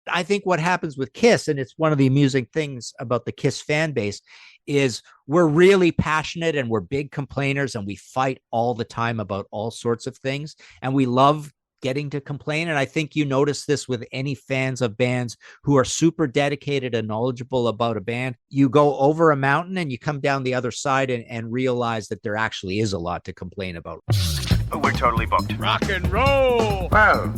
I think what happens with Kiss, and it's one of the amusing things about the Kiss fan base, is we're really passionate and we're big complainers and we fight all the time about all sorts of things. And we love getting to complain. And I think you notice this with any fans of bands who are super dedicated and knowledgeable about a band. You go over a mountain and you come down the other side and realize that there actually is a lot to complain about. We're totally booked. Rock and roll! Well,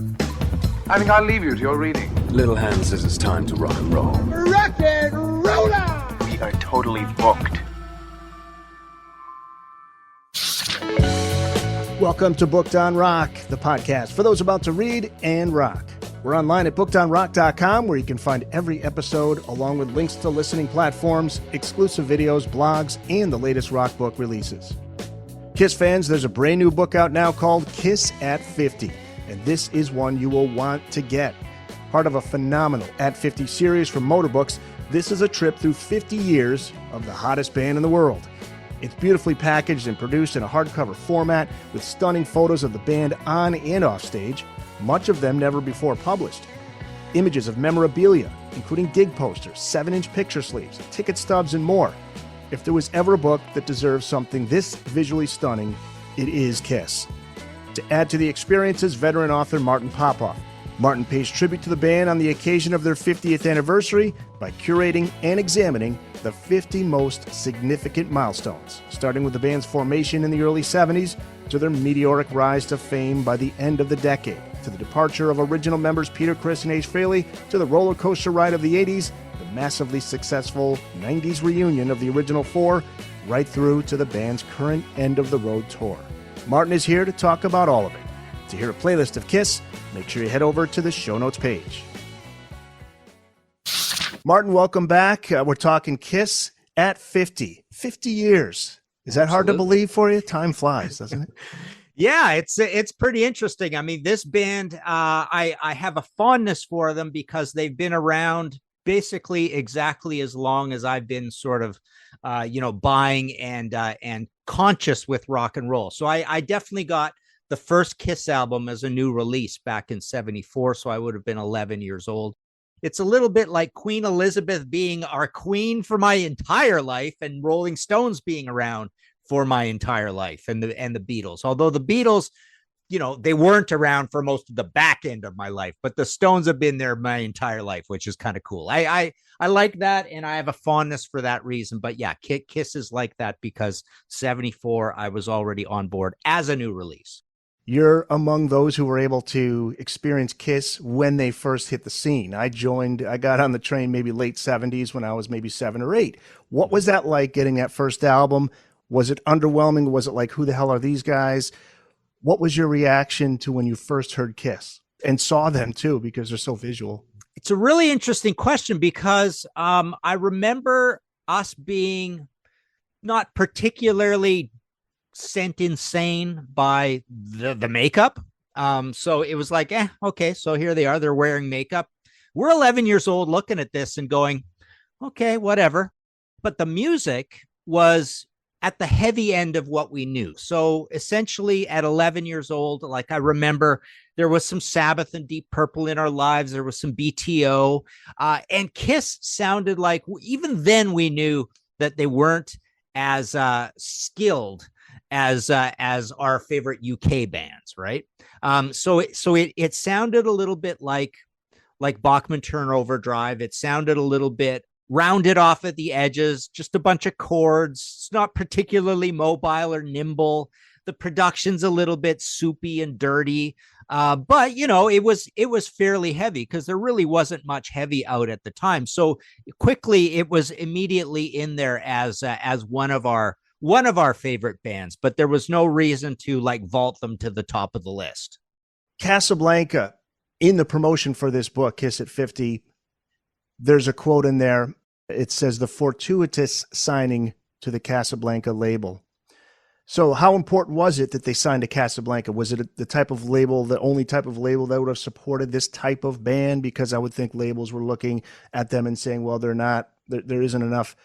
I think I'll leave you to your reading. Little Hand says it's time to rock and roll. Rock and roller! We are totally booked. Welcome to Booked on Rock, the podcast for those about to read and rock. We're online at bookedonrock.com, where you can find every episode along with links to listening platforms, exclusive videos, blogs, and the latest rock book releases. Kiss fans, there's a brand new book out now called Kiss at 50, and this is one you will want to get. Part of a phenomenal At 50 series from Motorbooks, this is a trip through 50 years of the hottest band in the world. It's beautifully packaged and produced in a hardcover format with stunning photos of the band on and off stage, much of them never before published. Images of memorabilia, including gig posters, 7-inch picture sleeves, ticket stubs, and more. If there was ever a book that deserves something this visually stunning, it is Kiss. To add to the experiences, veteran author Martin Popoff. Martin pays tribute to the band on the occasion of their 50th anniversary by curating and examining the 50 most significant milestones, starting with the band's formation in the early 70s to their meteoric rise to fame by the end of the decade, to the departure of original members Peter, Criss, and Frehley, to the roller coaster ride of the 80s, the massively successful 90s reunion of the original four, right through to the band's current end-of-the-road tour. Martin is here to talk about all of it. To hear a playlist of Kiss, make sure you head over to the show notes page. Martin, welcome back. We're talking Kiss at 50. 50 years. Is that hard to believe for you? Time flies, doesn't it? Yeah, it's pretty interesting. I mean, this band, I have a fondness for them because they've been around basically exactly as long as I've been sort of, buying and conscious with rock and roll. So I definitely got the first Kiss album as a new release back in 74. So I would have been 11 years old. It's a little bit like Queen Elizabeth being our queen for my entire life and Rolling Stones being around for my entire life and the Beatles. Although the Beatles, they weren't around for most of the back end of my life, but the Stones have been there my entire life, which is kind of cool. I like that, and I have a fondness for that reason. But yeah, Kiss is like that because 74, I was already on board as a new release. You're among those who were able to experience Kiss when they first hit the scene. I got on the train maybe late 70s when I was maybe 7 or 8. What was that like getting that first album? Was it underwhelming? Was it like, who the hell are these guys? What was your reaction to when you first heard Kiss and saw them too, because they're so visual? It's a really interesting question because I remember us being not particularly sent insane by the makeup. So it was like, okay, so here they are. They're wearing makeup. We're 11 years old looking at this and going, okay, whatever. But the music was at the heavy end of what we knew. So essentially at 11 years old, like I remember there was some Sabbath and Deep Purple in our lives. There was some BTO and Kiss sounded like, even then we knew that they weren't as skilled as our favorite UK bands, right? So it sounded a little bit like Bachman Turner Overdrive. It sounded a little bit rounded off at the edges, just a bunch of chords. It's not particularly mobile or nimble. The production's a little bit soupy and dirty, but it was fairly heavy because there really wasn't much heavy out at the time. So quickly, it was immediately in there as one of our favorite bands, but there was no reason to vault them to the top of the list. Casablanca, in the promotion for this book, Kiss at 50, there's a quote in there. It says the fortuitous signing to the Casablanca label. So how important was it that they signed to Casablanca? Was it the type of label, the only type of label that would have supported this type of band? Because I would think labels were looking at them and saying, well, there isn't enough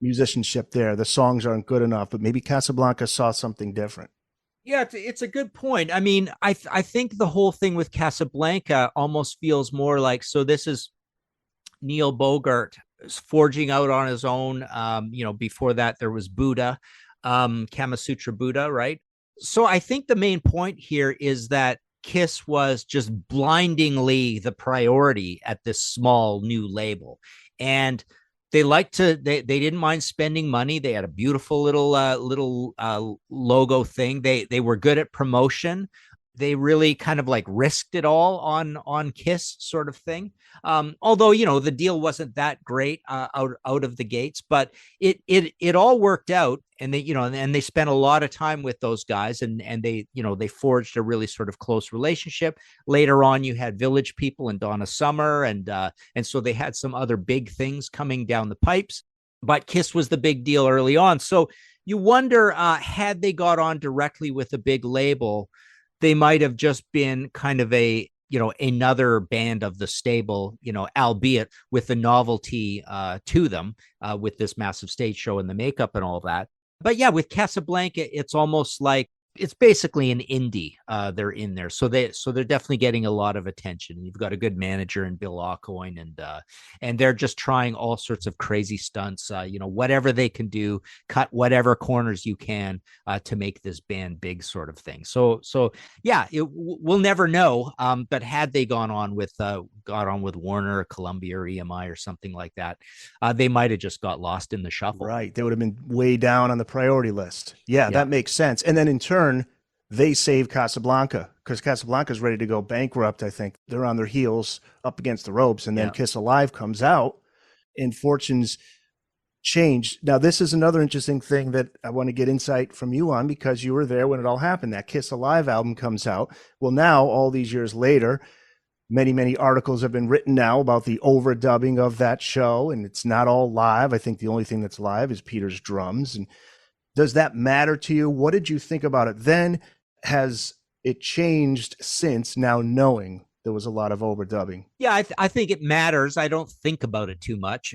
musicianship there. The songs aren't good enough, but maybe Casablanca saw something different. Yeah, it's a good point. I mean, I think the whole thing with Casablanca almost feels more like, so this is Neil Bogart forging out on his own. Before that there was Buddha, Kama Sutra Buddha, right? So I think the main point here is that Kiss was just blindingly the priority at this small new label. And they didn't mind spending money. They had a beautiful little logo thing. They were good at promotion. They really kind of like risked it all on Kiss, sort of thing. Although the deal wasn't that great out of the gates, but it all worked out, and they spent a lot of time with those guys, and they forged a really sort of close relationship. Later on, you had Village People and Donna Summer, and so they had some other big things coming down the pipes. But Kiss was the big deal early on, so you wonder, had they got on directly with a big label, they might have just been kind of another band of the stable, albeit with the novelty to them, with this massive stage show and the makeup and all that. But yeah, with Casablanca, it's almost like it's basically an indie. They're in there, so they're definitely getting a lot of attention. You've got a good manager in Bill Aucoin, and they're just trying all sorts of crazy stunts. Whatever they can do, cut whatever corners you can to make this band big, sort of thing. So yeah, we'll never know. But had they gone on with Warner, or Columbia, or EMI, or something like that, they might have just got lost in the shuffle. Right, they would have been way down on the priority list. Yeah, that makes sense. And then in turn, they save Casablanca, because Casablanca is ready to go bankrupt. I think they're on their heels up against the ropes, and then Kiss Alive comes out and fortunes change. Now, this is another interesting thing that I want to get insight from you on, because you were there when it all happened. That Kiss Alive album comes out. Well, now, all these years later, many articles have been written now about the overdubbing of that show, and it's not all live. I think the only thing that's live is Peter's drums. And does that matter to you? What did you think about it then? Has it changed since, now knowing there was a lot of overdubbing? Yeah, I think it matters. I don't think about it too much,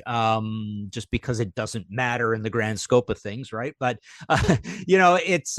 just because it doesn't matter in the grand scope of things, right? But it's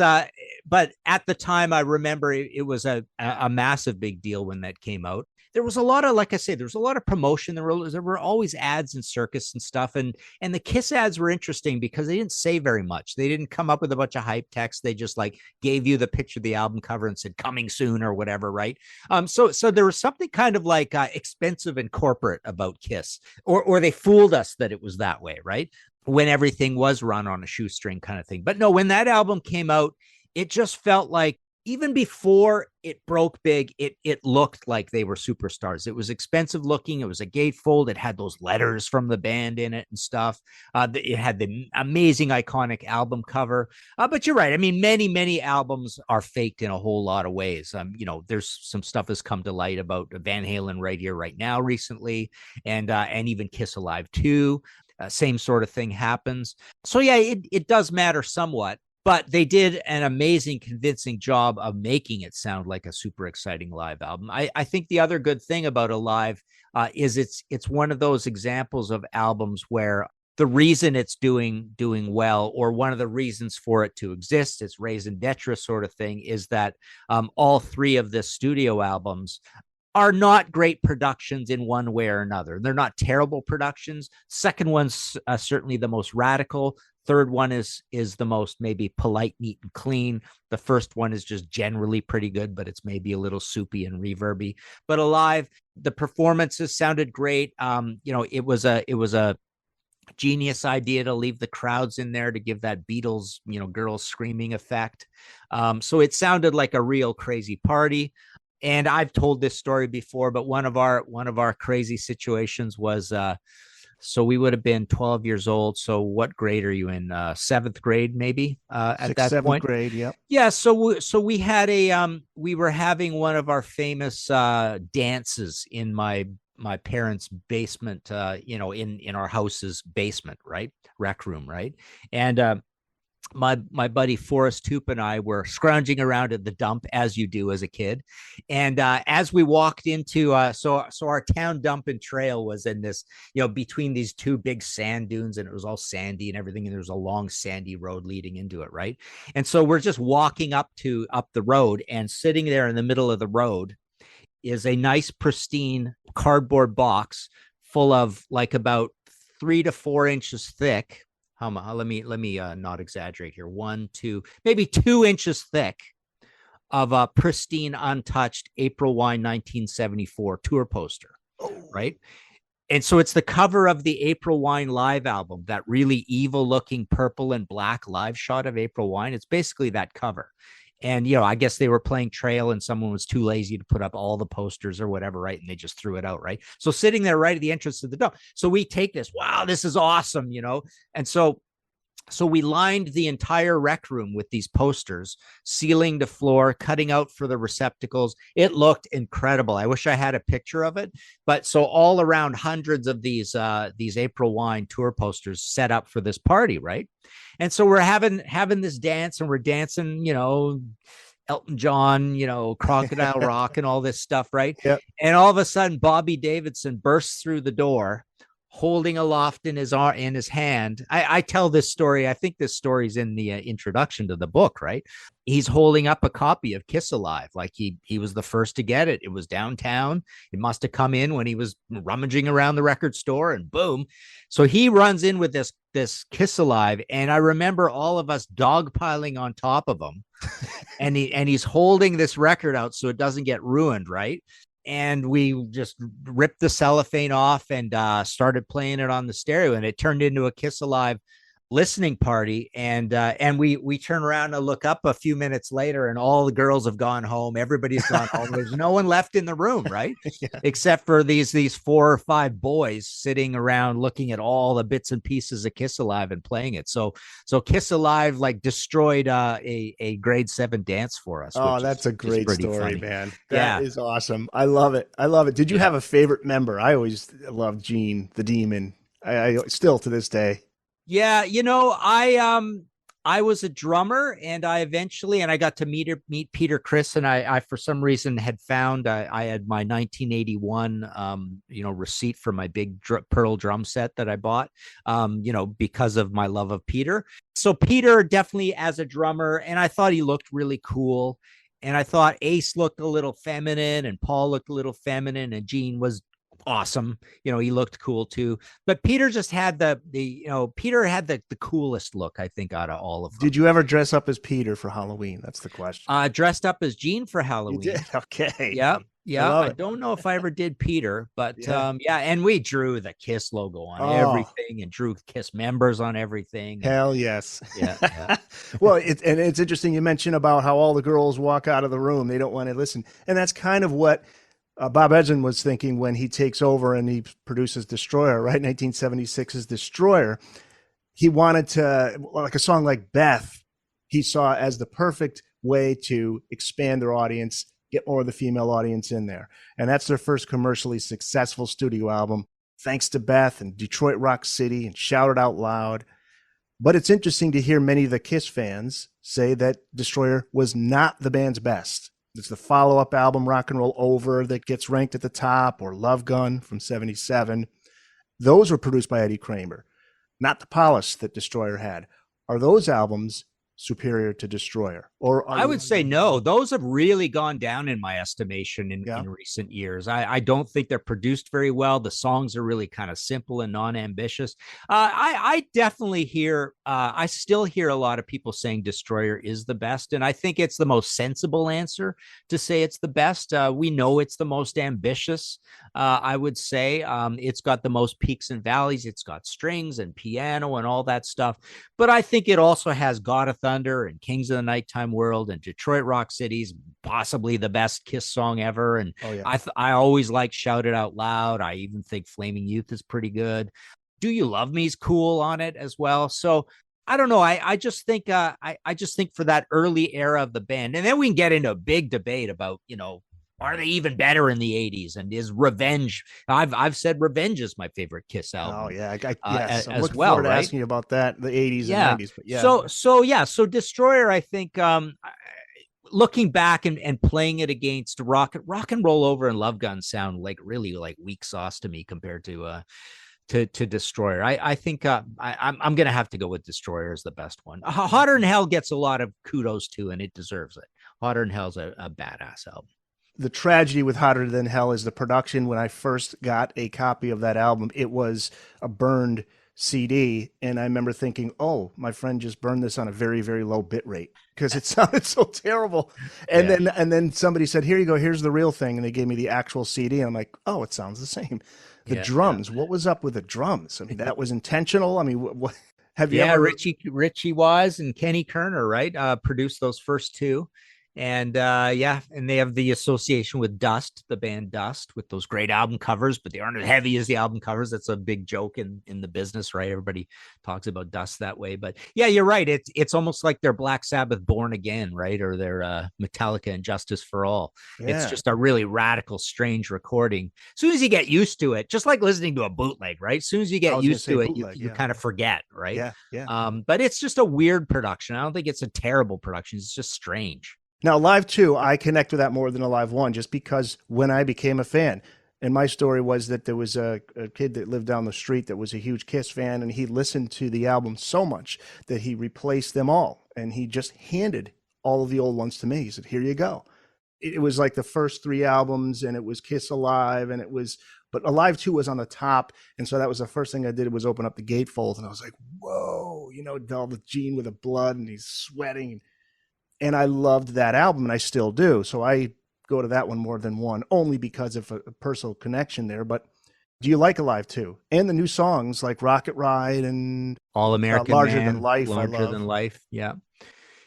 but at the time, I remember it was a massive big deal when that came out. There was a lot of, like I say, there was a lot of promotion. There were always ads and circus and stuff. And the Kiss ads were interesting because they didn't say very much. They didn't come up with a bunch of hype text. They just like gave you the picture of the album cover and said coming soon or whatever, right? So there was something kind of like expensive and corporate about Kiss, or they fooled us that it was that way, right? When everything was run on a shoestring kind of thing. But no, when that album came out, it just felt like, even before it broke big, it looked like they were superstars. It was expensive looking. It was a gatefold. It had those letters from the band in it and stuff. It had the amazing, iconic album cover. But you're right. I mean, many albums are faked in a whole lot of ways. There's some stuff has come to light about Van Halen right here, right now, recently, and even Kiss Alive 2. Same sort of thing happens. So yeah, it does matter somewhat. But they did an amazing, convincing job of making it sound like a super exciting live album. I think the other good thing about Alive is it's one of those examples of albums where the reason it's doing well, or one of the reasons for it to exist, it's raison d'etre sort of thing, is that all three of the studio albums are not great productions in one way or another. They're not terrible productions. Second one's certainly the most radical. Third one is the most maybe polite, neat, and clean. The first one is just generally pretty good, but it's maybe a little soupy and reverby. But Alive, the performances sounded great. It was a genius idea to leave the crowds in there to give that Beatles, girls screaming effect. So it sounded like a real crazy party. And I've told this story before, but one of our crazy situations was, so we would have been 12 years old. So what grade are you in? Seventh grade, maybe, at that point? 7th grade. Yep. Yeah. So we had we were having one of our famous dances in my parents' basement, in our house's basement, right? Rec room. Right. And my buddy Forrest Toop and I were scrounging around at the dump, as you do as a kid. And as we walked into so our town dump and trail was in this, between these two big sand dunes, and it was all sandy and everything, and there was a long sandy road leading into it, right? And so we're just walking up the road, and sitting there in the middle of the road is a nice pristine cardboard box full of like about 3 to 4 inches thick. Let me not exaggerate here. 1, 2, maybe 2 inches thick of a pristine, untouched April Wine 1974 tour poster, right? And so it's the cover of the April Wine live album, that really evil looking purple and black live shot of April Wine. It's basically that cover. And, I guess they were playing trail and someone was too lazy to put up all the posters or whatever, right? And they just threw it out, right? So sitting there right at the entrance to the dump. So we take this, wow, this is awesome, And so we lined the entire rec room with these posters, sealing the floor, cutting out for the receptacles. It looked incredible. I wish I had a picture of it. But so all around, hundreds of these April Wine tour posters set up for this party, right? And so we're having this dance, and we're dancing, Elton John, Crocodile Rock and all this stuff, right? Yep. And all of a sudden, Bobby Davidson bursts through the door, holding aloft in his hand. I tell this story. I think this story's in the introduction to the book, right? He's holding up a copy of Kiss Alive. Like he was the first to get it. It was downtown. It must have come in when he was rummaging around the record store, and boom. So he runs in with this Kiss Alive. And I remember all of us dogpiling on top of him. and he's holding this record out so it doesn't get ruined, right? And we just ripped the cellophane off and started playing it on the stereo, and it turned into a Kiss Alive listening party. And we turn around and look up a few minutes later, and all the girls have gone home. Everybody's gone home. There's no one left in the room, right? Yeah. Except for these 4 or 5 boys sitting around looking at all the bits and pieces of Kiss Alive and playing it. So Kiss Alive like destroyed a grade 7 dance for us. Oh, that's a great story, funny. Man. That is awesome. I love it. Did you have a favorite member? I always loved Gene the Demon. I still to this day. Yeah, I was a drummer, and I got to meet Peter Criss, and I for some reason had found I had my 1981 receipt for my big Pearl drum set that I bought because of my love of Peter. So Peter definitely as a drummer, and I thought he looked really cool, and I thought Ace looked a little feminine, and Paul looked a little feminine, and Gene was awesome. He looked cool too. But Peter just had the coolest look, I think, out of all of them. Did you ever dress up as Peter for Halloween? That's the question. Dressed up as Gene for Halloween. You did? Okay. Yeah. I don't know if I ever did Peter, but and we drew the Kiss logo on everything, and drew Kiss members on everything. Hell yes. Yeah. Well, it's interesting you mentioned about how all the girls walk out of the room. They don't want to listen. And that's kind of what Bob Ezrin was thinking when he takes over and he produces Destroyer, right? 1976's Destroyer. He wanted to, like a song like Beth, he saw as the perfect way to expand their audience, get more of the female audience in there. And that's their first commercially successful studio album, thanks to Beth and Detroit Rock City and Shout It Out Loud. But it's interesting to hear many of the Kiss fans say that Destroyer was not the band's best. It's the follow-up album, Rock and Roll Over, that gets ranked at the top, or Love Gun from 77. Those were produced by Eddie Kramer, not the polish that Destroyer had. Are those albums superior to Destroyer? Or I would say no. Those have really gone down in my estimation in recent years. I don't think they're produced very well. The songs are really kind of simple and non-ambitious. I definitely hear, I still hear a lot of people saying Destroyer is the best, and I think it's the most sensible answer to say it's the best. We know it's the most ambitious. I would say it's got the most peaks and valleys. It's got strings and piano and all that stuff. But I think it also has God of Thunder and Kings of the Nighttime World and Detroit Rock City's possibly the best Kiss song ever. And I always like Shout It Out Loud. I even think Flaming Youth is pretty good. Do You Love Me's cool on it as well. So I don't know. I just think I just think for that early era of the band, and then we can get into a big debate about are they even better in the 80s? And is Revenge? I've said Revenge is my favorite Kiss album. Oh yeah, yes, I'm as looking well, forward to right? asking you about that, the 80s Yeah. and 90s. But yeah, So Destroyer, I think, looking back and playing it against Rock and Roll Over and Love Gun sound like really like weak sauce to me compared to Destroyer. I think I'm gonna have to go with Destroyer as the best one. Hotter Than Hell gets a lot of kudos too, and it deserves it. Hotter Than Hell's a badass album. the tragedy with Hotter Than Hell is the production. When I first got a copy of that album, it was a burned CD, and I remember thinking, "Oh, my friend just burned this on a very, very low bit rate because it sounded so terrible." And then somebody said, "Here you go. Here's the real thing," and they gave me the actual CD, and I'm like, "Oh, it sounds the same." The drums. What was up with the drums? I mean, that was intentional. I mean, what have you ever? Richie Wise and Kenny Kerner, right? Produced those first two. And and they have the association with Dust, the band Dust, with those great album covers, but they aren't as heavy as the album covers. That's a big joke in the business, right? Everybody talks about Dust that way. But yeah, you're right. It's almost like they're Black Sabbath Born Again, right? Or they're Metallica and Justice for All. Yeah. It's just a really radical, strange recording. As soon as you get used to it, just like listening to a bootleg, right? As soon as you get used to it, you kind of forget, right? Yeah. But it's just a weird production. I don't think it's a terrible production. It's just strange. Now, Live 2, I connect with that more than a Live 1, just because when I became a fan, and my story was that there was a kid that lived down the street that was a huge Kiss fan, and he listened to the album so much that he replaced them all, and he just handed all of the old ones to me. He said, "Here you go." It was like the first 3 albums, and it was Kiss Alive, and it was, but Alive 2 was on the top, and so that was the first thing I did was open up the gatefold, and I was like, whoa, all the Gene with the blood, and he's sweating. And I loved that album, and I still do. So I go to that one more than one, only because of a personal connection there. But do you like Alive 2? And the new songs like Rocket Ride and All American Larger Man, Than Life. Larger Than Life. Yeah.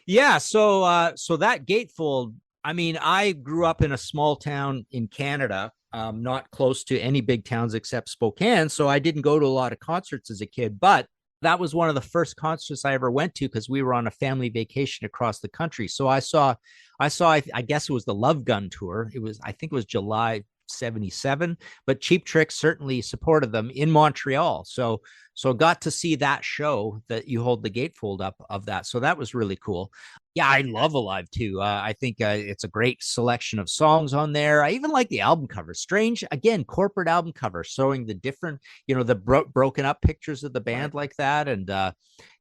Yeah. So that gatefold, I mean, I grew up in a small town in Canada, not close to any big towns except Spokane. So I didn't go to a lot of concerts as a kid, but that was one of the first concerts I ever went to because we were on a family vacation across the country. So I guess it was the Love Gun tour. I think it was July 77, but Cheap Trick certainly supported them in Montreal. So got to see that show that you hold the gatefold up of that. So that was really cool. Yeah, I love Alive 2. I think it's a great selection of songs on there. I even like the album cover. Strange, again, corporate album cover showing the different, the broken up pictures of the band like that. And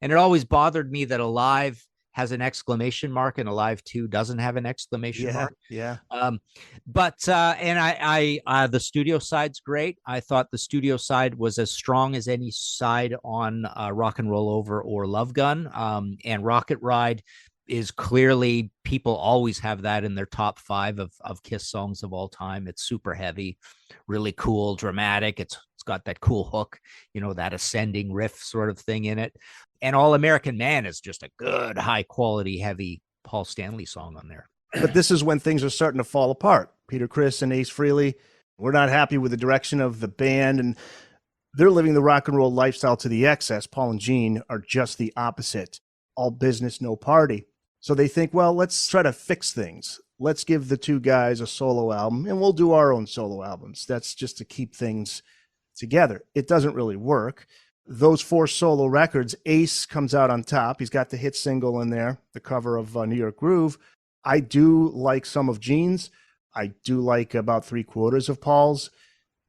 it always bothered me that Alive has an exclamation mark and Alive 2 doesn't have an exclamation mark. Yeah. But the studio side's great. I thought the studio side was as strong as any side on Rock and Roll Over or Love Gun. And Rocket Ride is clearly, people always have that in their top 5 of Kiss songs of all time. It's super heavy, really cool, dramatic. It's got that cool hook, that ascending riff sort of thing in it. And All American Man is just a good, high quality, heavy Paul Stanley song on there. But this is when things are starting to fall apart. Peter Criss and Ace Frehley, we're not happy with the direction of the band, and they're living the rock and roll lifestyle to the excess. Paul and Gene are just the opposite. All business, no party. So they think, well, let's try to fix things. Let's give the 2 guys a solo album, and we'll do our own solo albums. That's just to keep things together. It doesn't really work. Those 4 solo records, Ace comes out on top. He's got the hit single in there, the cover of New York Groove. I do like some of Gene's. I do like about 3/4 of Paul's.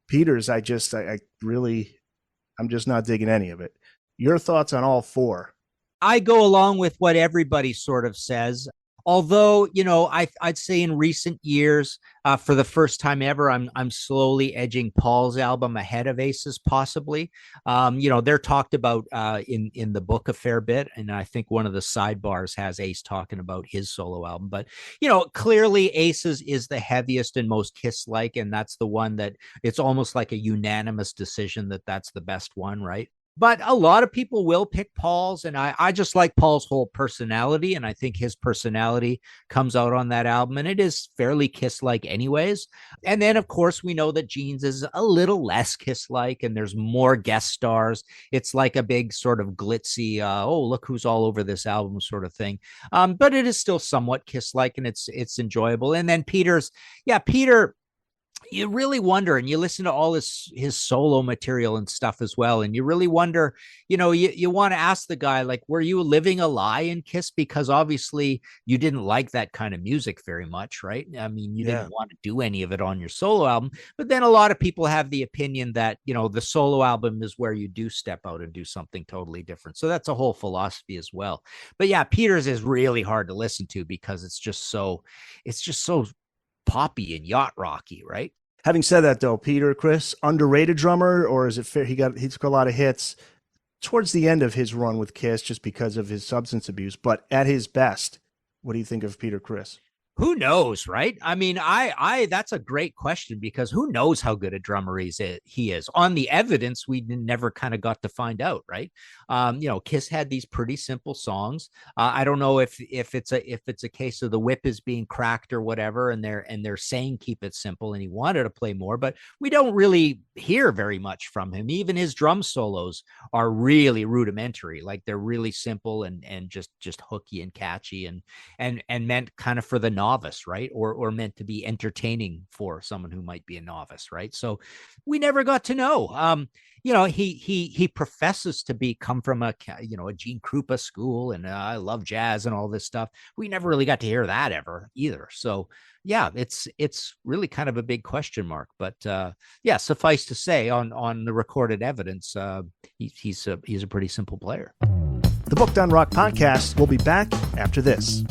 Peter's, I'm just not digging any of it. Your thoughts on all 4? I go along with what everybody sort of says. Although, I'd say in recent years, for the first time ever, I'm slowly edging Paul's album ahead of Ace's, possibly. They're talked about in the book a fair bit, and I think one of the sidebars has Ace talking about his solo album. But clearly Ace's is the heaviest and most Kiss-like, and that's the one that it's almost like a unanimous decision that that's the best one, right? But a lot of people will pick Paul's, and I just like Paul's whole personality, and I think his personality comes out on that album, and it is fairly Kiss-like anyways. And then, of course, we know that Gene's is a little less Kiss-like, and there's more guest stars. It's like a big sort of glitzy, oh, look who's all over this album sort of thing. But it is still somewhat Kiss-like, and it's enjoyable. And then Peter, you really wonder, and you listen to all his solo material and stuff as well, and you really wonder, you want to ask the guy, like, were you living a lie in Kiss? Because obviously you didn't like that kind of music very much, right? I mean, you didn't want to do any of it on your solo album. But then a lot of people have the opinion that, the solo album is where you do step out and do something totally different. So that's a whole philosophy as well. But yeah, Peter's is really hard to listen to because it's just so poppy and yacht rocky, right? Having said that, though, Peter, Criss, underrated drummer, or is it fair? He took a lot of hits towards the end of his run with Kiss just because of his substance abuse. But at his best, what do you think of Peter Criss? Who knows, right? I mean, that's a great question, because who knows how good a drummer he is. On the evidence, we never kind of got to find out, right? Kiss had these pretty simple songs. I don't know if it's a case of the whip is being cracked or whatever, and they're saying keep it simple, and he wanted to play more, but we don't really hear very much from him. Even his drum solos are really rudimentary, like they're really simple and just hooky and catchy and meant kind of for the novice, right? Or meant to be entertaining for someone who might be a novice, right? So we never got to know. He professes to come from a Gene Krupa school, and I love jazz and all this stuff. We never really got to hear that ever either. So yeah, it's really kind of a big question mark. But suffice to say, on the recorded evidence, he's a pretty simple player. The Booked on Rock podcast will be back after this.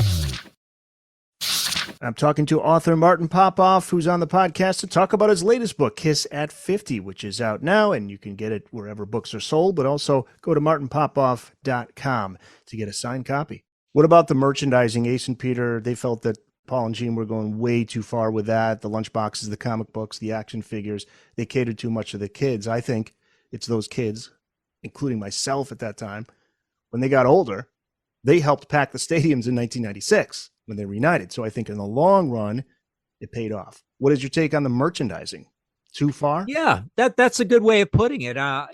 I'm talking to author Martin Popoff, who's on the podcast to talk about his latest book, Kiss at 50, which is out now, and you can get it wherever books are sold, but also go to martinpopoff.com to get a signed copy. What about the merchandising? Ace and Peter, they felt that Paul and Gene were going way too far with that. The lunchboxes, the comic books, the action figures, they catered too much to the kids. I think it's those kids, including myself at that time, when they got older, they helped pack the stadiums in 1996. When they reunited. So I think in the long run, it paid off. What is your take on the merchandising? Too far? Yeah, that's a good way of putting it. I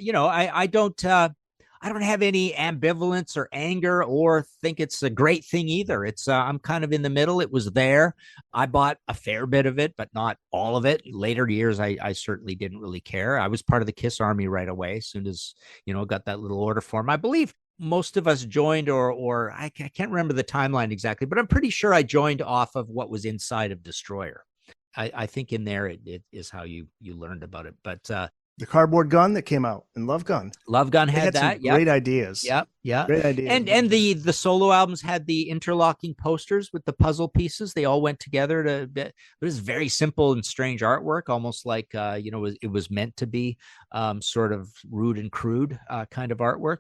don't have any ambivalence or anger or think it's a great thing either. It's I'm kind of in the middle. It was there. I bought a fair bit of it, but not all of it. Later years, I certainly didn't really care. I was part of the Kiss Army right away. As soon as, got that little order form, I believe most of us joined, or I can't remember the timeline exactly, but I'm pretty sure I joined off of what was inside of Destroyer. I think in there it is how you learned about it. But the cardboard gun that came out and Love Gun had that. Some great ideas. Yeah. Great ideas. And the solo albums had the interlocking posters with the puzzle pieces. They all went together it was very simple and strange artwork, almost like it was meant to be sort of rude and crude kind of artwork.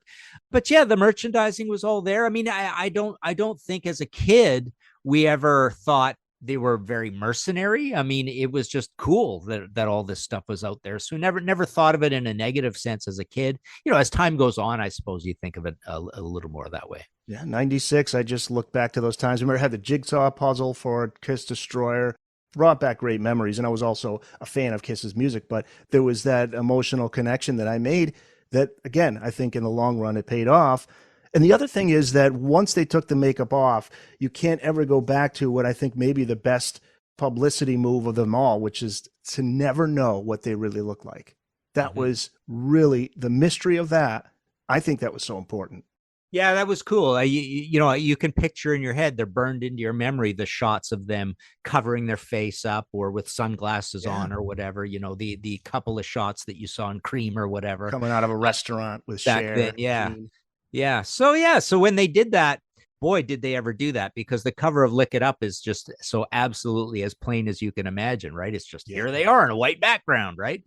But yeah, the merchandising was all there. I mean, I don't think as a kid we ever thought they were very mercenary. I mean, it was just cool that all this stuff was out there. So never thought of it in a negative sense as a kid. As time goes on, I suppose you think of it a little more that way. Yeah, 96. I just looked back to those times. I remember I had the jigsaw puzzle for Kiss Destroyer. Brought back great memories. And I was also a fan of Kiss's music, but there was that emotional connection that I made that, again, I think in the long run, it paid off. And the other thing is that once they took the makeup off, you can't ever go back to what I think may be the best publicity move of them all, which is to never know what they really look like. That was really the mystery of that. I think that was so important. Yeah, that was cool. You can picture in your head, they're burned into your memory, the shots of them covering their face up or with sunglasses on or whatever, the couple of shots that you saw in Cream or whatever. Coming out of a restaurant with back Cher. then, yeah. So when they did that, boy, did they ever do that, because the cover of Lick It Up is just so absolutely as plain as you can imagine, right? It's just here they are in a white background, right?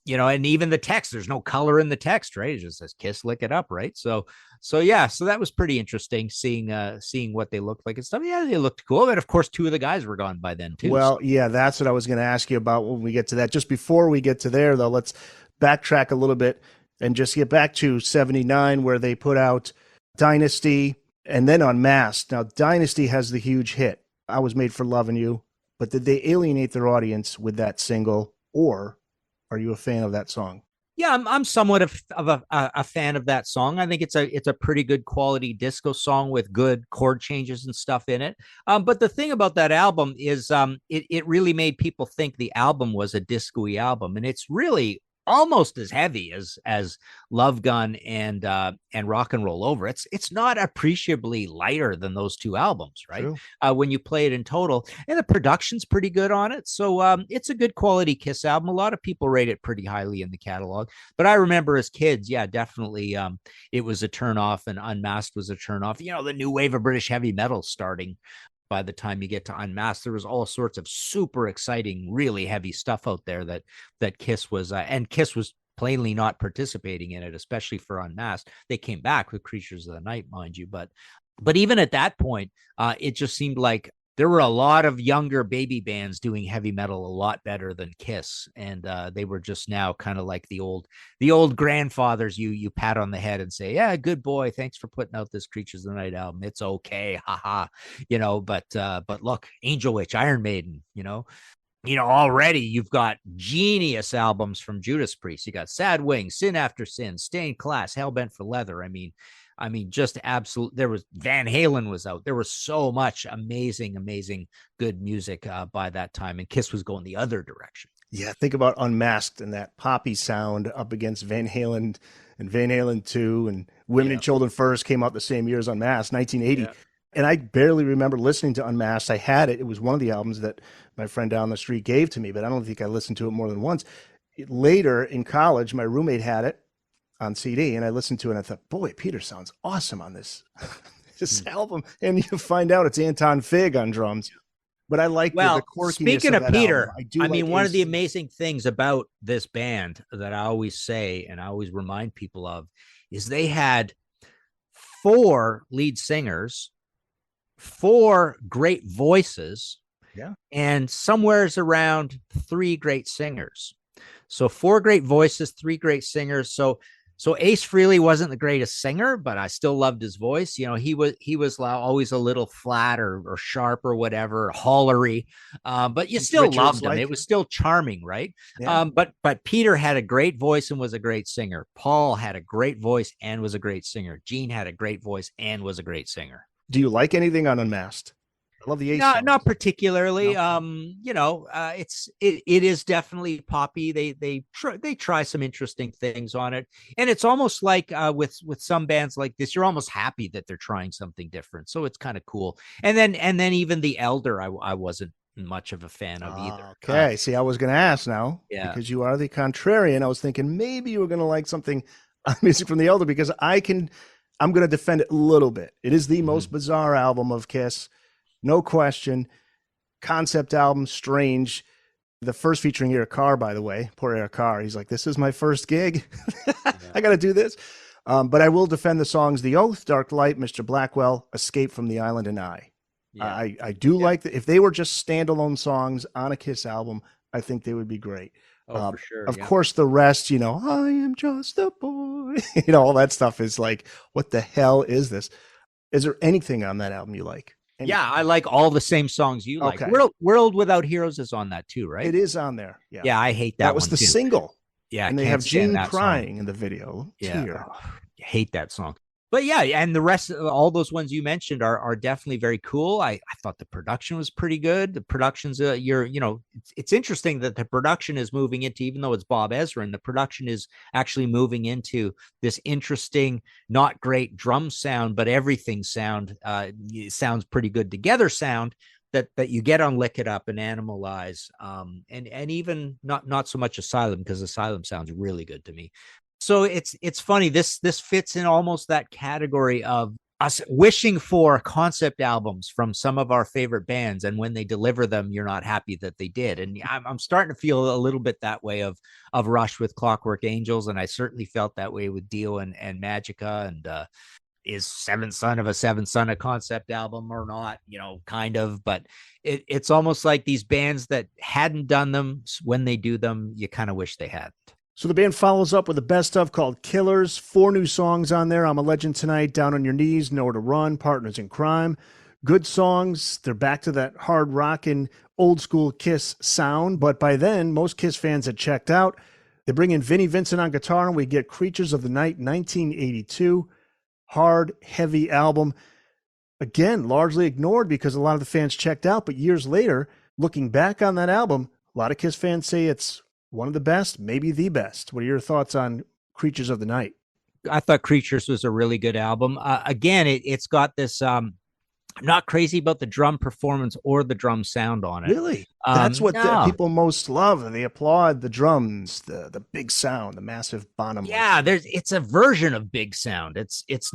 And even the text, there's no color in the text, right? It just says Kiss Lick It Up, right? So that was pretty interesting seeing what they looked like and stuff. Yeah, they looked cool. And of course, two of the guys were gone by then too. Well, yeah, that's what I was going to ask you about when we get to that. Just before we get to there, though, let's backtrack a little bit. And just get back to 79 where they put out Dynasty and then Unmasked. Now, Dynasty has the huge hit, I Was Made for Loving You, but did they alienate their audience with that single, or are you a fan of that song? Yeah, I'm somewhat of a fan of that song. I think it's a pretty good quality disco song with good chord changes and stuff in it. But the thing about that album is it really made people think the album was a disco-y album, and it's really almost as heavy as Love Gun and Rock and Roll Over. It's not appreciably lighter than those two albums, right? When you play it in total, and the production's pretty good on it. So it's a good quality Kiss album. A lot of people rate it pretty highly in the catalog, but I remember as kids, yeah, definitely it was a turnoff, and Unmasked was a turnoff. The new wave of British heavy metal starting. By the time you get to Unmasked, there was all sorts of super exciting, really heavy stuff out there that Kiss was, and Kiss was plainly not participating in it, especially for Unmasked. They came back with Creatures of the Night, mind you, but even at that point, it just seemed like there were a lot of younger baby bands doing heavy metal a lot better than Kiss, and they were just now kind of like the old grandfathers you pat on the head and say, yeah, good boy, thanks for putting out this Creatures of the Night album, it's okay, haha, but look, Angel Witch, Iron Maiden, already you've got genius albums from Judas Priest. You got Sad Wings, Sin After Sin, Stained Class, Hellbent for Leather. I mean, just absolute. There was Van Halen was out. There was so much amazing good music by that time, and Kiss was going the other direction. Yeah, think about Unmasked and that poppy sound up against Van Halen and Van Halen 2 and Women and Children First came out the same year as Unmasked, 1980. Yeah. And I barely remember listening to Unmasked. I had it. It was one of the albums that my friend down the street gave to me, but I don't think I listened to it more than once. Later in college, my roommate had it on CD, and I listened to it, and I thought, boy, Peter sounds awesome on this album. And you find out it's Anton Fig on drums. But I like the quirkiness. Speaking of Peter, album. One of the amazing things about this band that I always say and I always remind people of is they had 4 lead singers, 4 great voices, and somewhere's around 3 great singers. So 4 great voices, 3 great singers. So Ace Frehley wasn't the greatest singer, but I still loved his voice. He was always a little flat or sharp or whatever, hollery, but you still loved him. It was still charming, right? Yeah. But Peter had a great voice and was a great singer. Paul had a great voice and was a great singer. Gene had a great voice and was a great singer. Do you like anything on Unmasked? I love the Ace. Not particularly. No. It is definitely poppy. They try some interesting things on it, and it's almost like with some bands like this, you're almost happy that they're trying something different. So it's kind of cool. And then even The Elder, I wasn't much of a fan of either. Okay, see, I was going to ask now, because you are the contrarian. I was thinking maybe you were going to like something music from The Elder, because I'm going to defend it a little bit. It is the most bizarre album of Kiss. No question. Concept album, strange. The first featuring Eric Carr, by the way. Poor Eric Carr. He's like, this is my first gig. I got to do this. But I will defend the songs The Oath, Dark Light, Mr. Blackwell, Escape from the Island, and I. Yeah. I do like that. If they were just standalone songs on a Kiss album, I think they would be great. For sure. Of course, the rest, I am just a boy. All that stuff is like, what the hell is this? Is there anything on that album you like? Yeah, I like all the same songs you like. Okay. World Without Heroes is on that too, right? It is on there. Yeah, yeah, I hate that. That was one the too. single. Yeah, and they have Gene crying in the video. Yeah, I hate that song. But yeah, and the rest of all those ones you mentioned are definitely very cool. I thought the production was pretty good. The production's it's interesting that the production is moving into, even though it's Bob Ezrin, the production is actually moving into this interesting, not great drum sound, but everything sound sounds pretty good together sound that you get on Lick It Up and Animalize, and even not so much Asylum, because Asylum sounds really good to me. So it's funny. This fits in almost that category of us wishing for concept albums from some of our favorite bands, and when they deliver them, you're not happy that they did. And I'm starting to feel a little bit that way of Rush with Clockwork Angels, and I certainly felt that way with Dio and Magica. And is Seventh Son of a Seventh Son a concept album or not? Kind of, but it's almost like these bands that hadn't done them, when they do them, you kind of wish they hadn't. So the band follows up with a best of called Killers. 4 new songs on there. I'm a Legend Tonight, Down on Your Knees, Nowhere to Run, Partners in Crime. Good songs. They're back to that hard rockin' old school Kiss sound. But by then, most Kiss fans had checked out. They bring in Vinnie Vincent on guitar and we get Creatures of the Night 1982. Hard, heavy album. Again, largely ignored because a lot of the fans checked out. But years later, looking back on that album, a lot of Kiss fans say it's one of the best, maybe the best. What are your thoughts on Creatures of the Night? I thought Creatures was a really good album. Again, it's got this, I'm not crazy about the drum performance or the drum sound on it. Really? That's what no. people most love. They applaud the drums, the big sound, the massive bottom. Yeah, it's a version of big sound. It's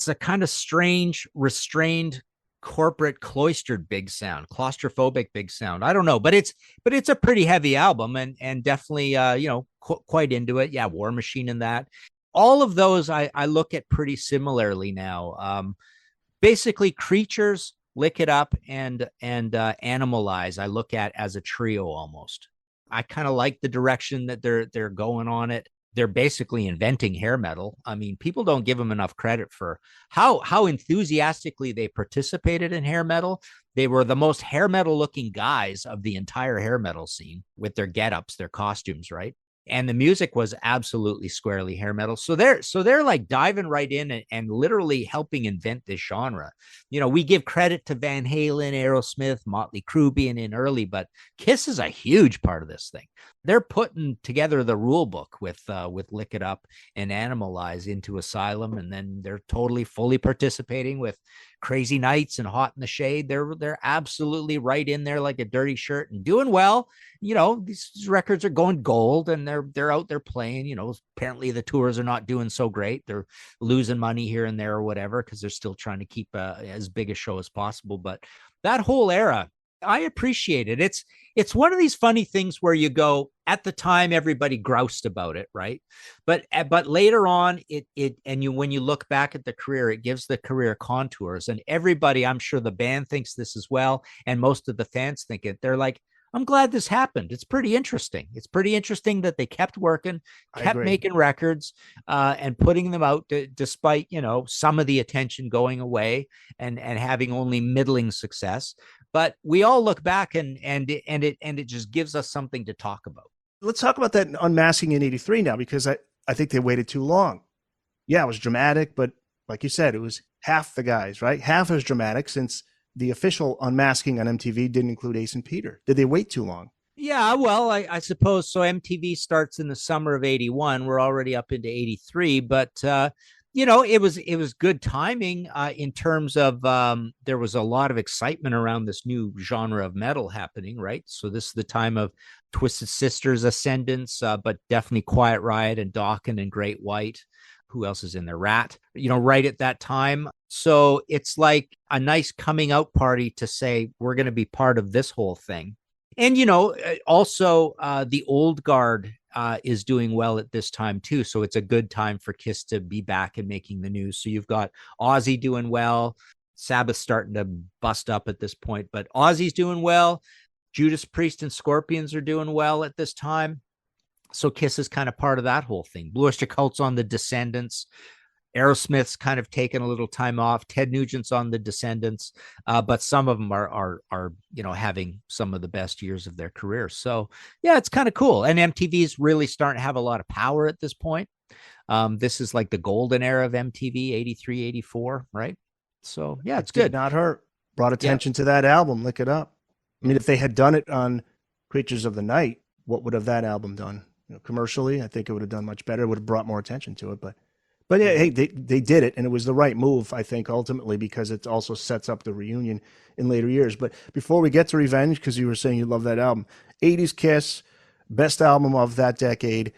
a kind of strange, restrained, corporate, cloistered big sound, claustrophobic big sound. I don't know, but it's a pretty heavy album and definitely quite into it. Yeah, War Machine in that. All of those I look at pretty similarly now. Basically, Creatures, Lick It Up, and Animalize I look at as a trio almost. I kind of like the direction that they're going on it. They're basically inventing hair metal. I mean, people don't give them enough credit for how enthusiastically they participated in hair metal. They were the most hair metal looking guys of the entire hair metal scene with their getups, their costumes, right? And the music was absolutely squarely hair metal. So they're like diving right in and literally helping invent this genre. You know, we give credit to Van Halen, Aerosmith, Motley Crue being in early, but Kiss is a huge part of this thing. They're putting together the rule book with Lick It Up and Animalize into Asylum, and then they're totally fully participating with Crazy Nights and Hot in the Shade. They're absolutely right in there like a dirty shirt and doing well. You know, these records are going gold and they're out there playing. You know, apparently the tours are not doing so great. They're losing money here and there or whatever because they're still trying to keep as big a show as possible. But that whole era, I appreciate it. It's one of these funny things where you go, at the time everybody groused about it, right? But later on when you look back at the career, it gives the career contours, and everybody, I'm sure the band thinks this as well, and most of the fans think it. They're like, I'm glad this happened. It's pretty interesting. It's pretty interesting that they kept working, kept making records, and putting them out despite, some of the attention going away and having only middling success. But we all look back and it just gives us something to talk about. Let's talk about that unmasking in 83 now, because I think they waited too long. Yeah, it was dramatic, but like you said, it was half the guys, right? Half as dramatic, since the official unmasking on MTV didn't include Ace and Peter. Did they wait too long? Yeah, well, I suppose so. MTV starts in the summer of 81. We're already up into 83, but it was good timing in terms of there was a lot of excitement around this new genre of metal happening, right? So this is the time of Twisted Sister's ascendance, but definitely Quiet Riot and Dokken and Great White. Who else is in there? Rat, right at that time. So it's like a nice coming out party to say, we're going to be part of this whole thing. And, also the old guard is doing well at this time too. So it's a good time for Kiss to be back and making the news. So you've got Ozzy doing well, Sabbath starting to bust up at this point, but Ozzy's doing well. Judas Priest and Scorpions are doing well at this time. So Kiss is kind of part of that whole thing. Blue Oyster Cult's on the Descendants. Aerosmith's kind of taken a little time off. Ted Nugent's on the Descendants, but some of them are having some of the best years of their career. So yeah, it's kind of cool. And MTV's really starting to have a lot of power at this point. This is like the golden era of MTV, 83, 84, right? So yeah, it's good. Did not hurt. Brought attention to that album. Lick It Up. I mean, if they had done it on Creatures of the Night, what would have that album done? Commercially, I think it would have done much better. It would have brought more attention to it, but yeah, hey, they did it, and it was the right move, I think, ultimately, because it also sets up the reunion in later years. But before we get to Revenge, because you were saying you love that album, 80s Kiss, best album of that decade,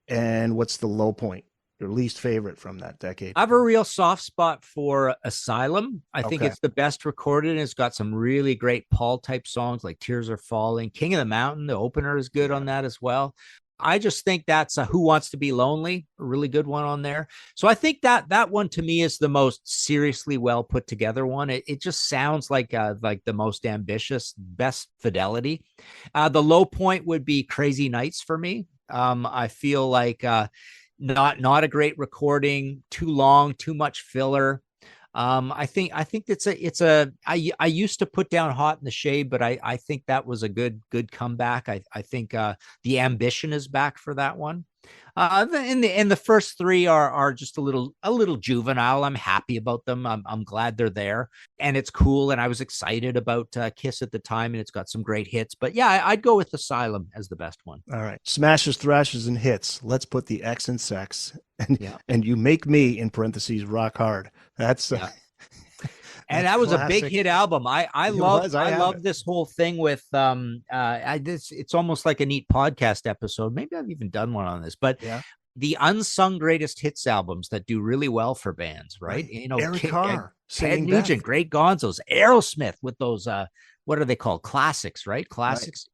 and what's the low point, your least favorite from that decade? I have a real soft spot for Asylum. I think it's the best recorded, and it's got some really great Paul-type songs like Tears Are Falling. King of the Mountain, the opener, is good on that as well. I just think that's a Who Wants to Be Lonely, a really good one on there. So I think that one to me is the most seriously well put together one. It just sounds like the most ambitious, best fidelity. The low point would be Crazy Nights for me. I feel like not a great recording, too long, too much filler. I think I used to put down Hot in the Shade, but I think that was a good comeback. I think the ambition is back for that one. And the first three are just a little juvenile. I'm happy about them. I'm glad they're there, and it's cool. And I was excited about Kiss at the time, and it's got some great hits. But yeah, I'd go with Asylum as the best one. All right, smashes, thrashes, and hits. Let's put the X in sex, and Yeah. and you make me in parentheses rock hard. That's Yeah. And that was a big hit album. I love this whole thing with it's almost like a neat podcast episode. Maybe I've even done one on this, but Yeah. the unsung greatest hits albums that do really well for bands, right? You know, Eric Carr, Ted singing Nugent, Beth. Great Gonzos, Aerosmith with those what are they called? Classics, right? Classics.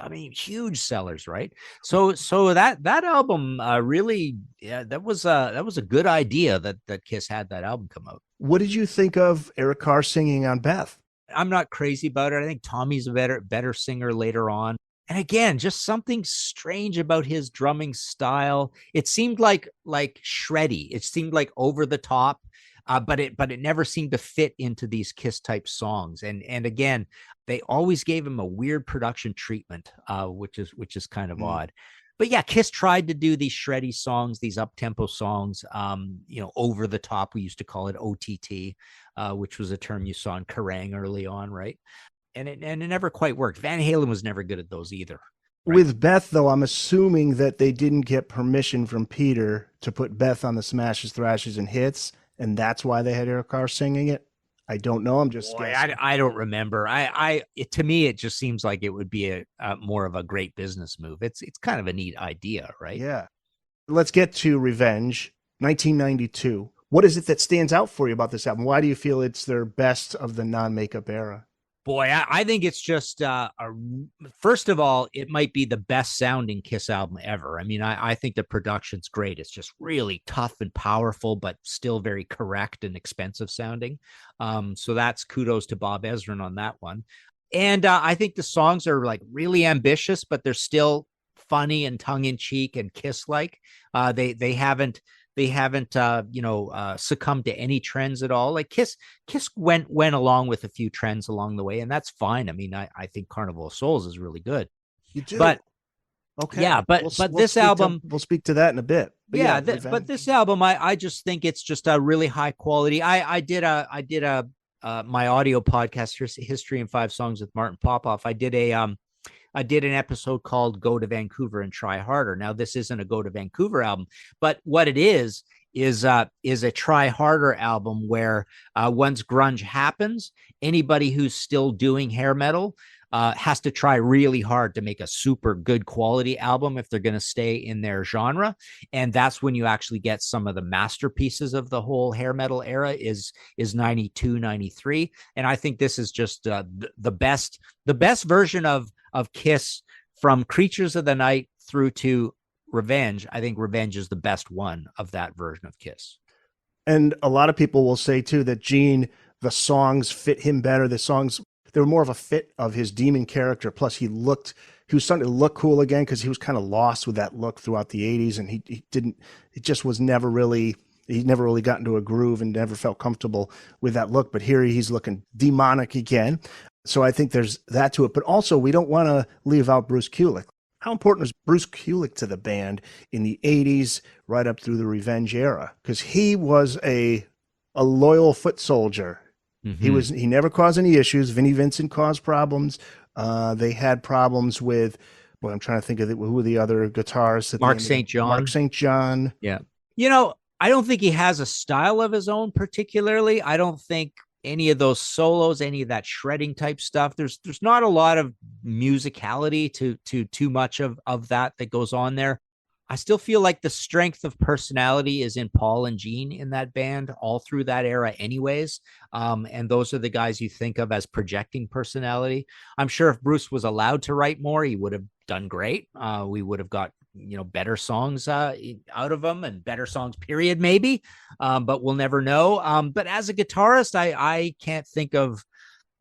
I mean, huge sellers, right? So that album really, yeah, that was a good idea that Kiss had that album come out. What did you think of Eric Carr singing on Beth? I'm not crazy about it. I think Tommy's a better singer later on. And again, just something strange about his drumming style. It seemed like shreddy. It seemed like over the top. But it never seemed to fit into these Kiss type songs. And again, they always gave him a weird production treatment, which is kind of odd. But yeah, Kiss tried to do these shreddy songs, these up-tempo songs, over the top. We used to call it OTT, which was a term you saw in Kerrang early on, right? And it never quite worked. Van Halen was never good at those either. Right? With Beth, though, I'm assuming that they didn't get permission from Peter to put Beth on the Smashes, Thrashes, and Hits, and that's why they had Eric Carr singing it. I don't know. I'm just guessing. I don't remember. To me, it just seems like it would be a more of a great business move. It's kind of a neat idea, right? Yeah. Let's get to Revenge, 1992. What is it that stands out for you about this album? Why do you feel it's their best of the non-makeup era? Boy, I think it's just first of all, it might be the best sounding Kiss album ever. I mean, I think the production's great. It's just really tough and powerful, but still very correct and expensive sounding. So that's kudos to Bob Ezrin on that one. And I think the songs are like really ambitious, but they're still funny and tongue in cheek and Kiss like. They haven't succumbed to any trends at all. Like Kiss went along with a few trends along the way, and that's fine. I mean, I think Carnival of Souls is really good. You do, but okay, yeah, but this album, we'll speak to that in a bit. But but this album, I just think it's just a really high quality. I did my audio podcast, History in 5 Songs with Martin Popoff. I did an episode called Go to Vancouver and Try Harder. Now, this isn't a Go to Vancouver album, but what it is a Try Harder album where once grunge happens, anybody who's still doing hair metal has to try really hard to make a super good quality album if they're going to stay in their genre. And that's when you actually get some of the masterpieces of the whole hair metal era is 92, 93. And I think this is just the best version of Kiss from Creatures of the Night through to Revenge. I think Revenge is the best one of that version of Kiss. And a lot of people will say too that Gene, the songs fit him better. The songs, they were more of a fit of his demon character. Plus he was starting to look cool again because he was kind of lost with that look throughout the 80s. And he never really got into a groove and never felt comfortable with that look. But here he's looking demonic again. So I think there's that to it. But also, we don't want to leave out Bruce Kulick. How important was Bruce Kulick to the band in the 80s, right up through the Revenge era? Because he was a loyal foot soldier. Mm-hmm. He never caused any issues. Vinnie Vincent caused problems. They had problems with, well, I'm trying to think of who were the other guitarists. Mark St. John. Mark St. John. Yeah. I don't think he has a style of his own particularly. I don't think any of those solos, any of that shredding type stuff. There's not a lot of musicality to too much of that goes on there. I still feel like the strength of personality is in Paul and Gene in that band all through that era anyways. And those are the guys you think of as projecting personality. I'm sure if Bruce was allowed to write more, he would have done great. We would have got better songs out of them and better songs period maybe, but we'll never know. But as a guitarist, I can't think of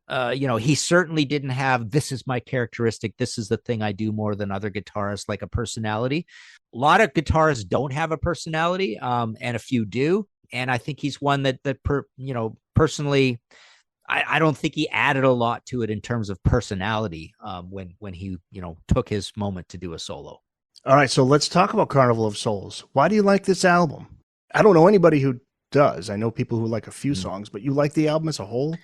He certainly didn't have, this is my characteristic, this is the thing I do more than other guitarists, like a personality. A lot of guitarists don't have a personality, and a few do. And I think he's one that personally, I don't think he added a lot to it in terms of personality when he, took his moment to do a solo. All right, so let's talk about Carnival of Souls. Why do you like this album? I don't know anybody who does. I know people who like a few songs, but you like the album as a whole?